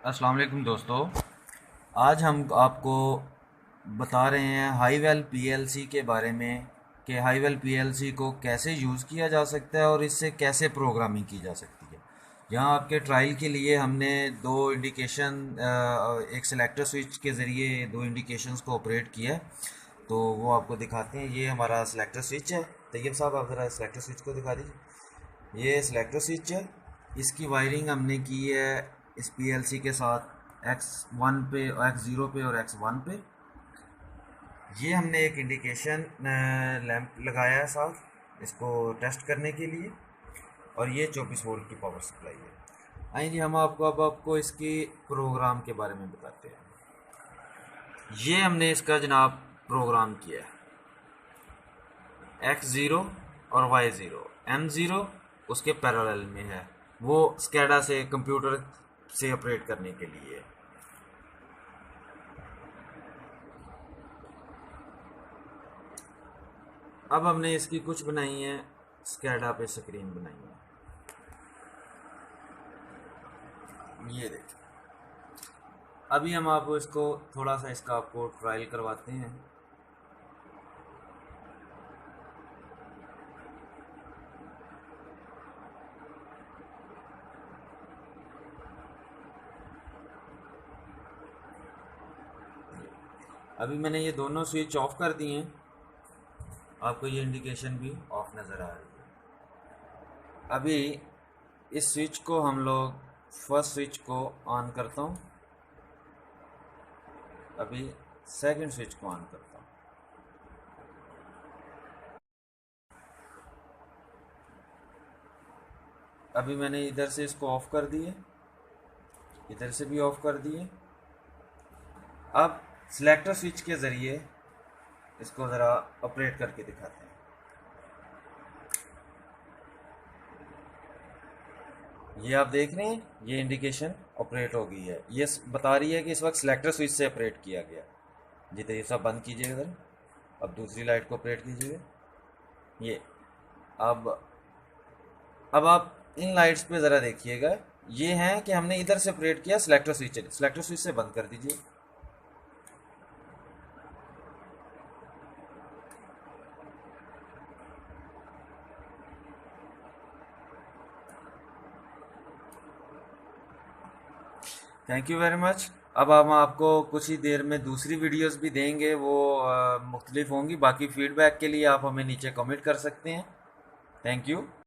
अस्सलाम वालेकुम दोस्तों। आज हम आपको बता रहे हैं हाईवेल पीएलसी के बारे में कि हाईवेल पीएलसी को कैसे यूज़ किया जा सकता है और इससे कैसे प्रोग्रामिंग की जा सकती है। यहाँ आपके ट्रायल के लिए हमने दो इंडिकेशन, एक सेलेक्टर स्विच के ज़रिए दो इंडिकेशंस को ऑपरेट किया है। तो वो आपको दिखाते हैं। ये हमारा सेलेक्टर स्विच है। तैयब साहब, आप ज़रा सेलेक्टर स्विच को दिखा दीजिए। ये सिलेक्टर स्विच है। इसकी वायरिंग हमने की है इस पीएलसी के साथ X1 पे, X0 पे और X1 पे। ये हमने एक इंडिकेशन लैंप लगाया है साथ इसको टेस्ट करने के लिए। और ये 24 वोल्ट की पावर सप्लाई है। आइए जी, हम आपको इसकी प्रोग्राम के बारे में बताते हैं। ये हमने इसका जनाब प्रोग्राम किया है X0 और Y0। M0 उसके पैरेलल में है, वो स्कैडा से कंप्यूटर से ऑपरेट करने के लिए। अब हमने इसकी कुछ बनाई है स्कैडा पे स्क्रीन बनाई है, ये देखिए। अभी हम आपको इसको थोड़ा सा इसका आपको ट्रायल करवाते हैं। अभी मैंने ये दोनों स्विच ऑफ कर दिए हैं। आपको ये इंडिकेशन भी ऑफ नज़र आ रही है। अभी इस स्विच को हम लोग फर्स्ट स्विच को ऑन करता हूँ। अभी सेकंड स्विच को ऑन करता हूँ। अभी मैंने इधर से इसको ऑफ कर दिए, इधर से भी ऑफ कर दिए। अब सिलेक्टर स्विच के ज़रिए इसको ज़रा ऑपरेट करके दिखाते हैं। ये आप देख रहे हैं, ये इंडिकेशन ऑपरेट हो गई है। ये बता रही है कि इस वक्त सिलेक्टर स्विच से ऑपरेट किया गया। जी तो ये सब बंद कीजिएगा ज़रा। अब दूसरी लाइट को ऑपरेट कीजिएगा। ये अब अब आप इन लाइट्स पे ज़रा देखिएगा। ये हैं कि हमने इधर से ऑपरेट किया, सिलेक्टर स्विच से बंद कर दीजिए। Thank you very much. अब हम आपको कुछ ही देर में दूसरी वीडियोस भी देंगे, वो मुख्तलिफ होंगी। बाकी फीडबैक के लिए आप हमें नीचे कमेंट कर सकते हैं। Thank you.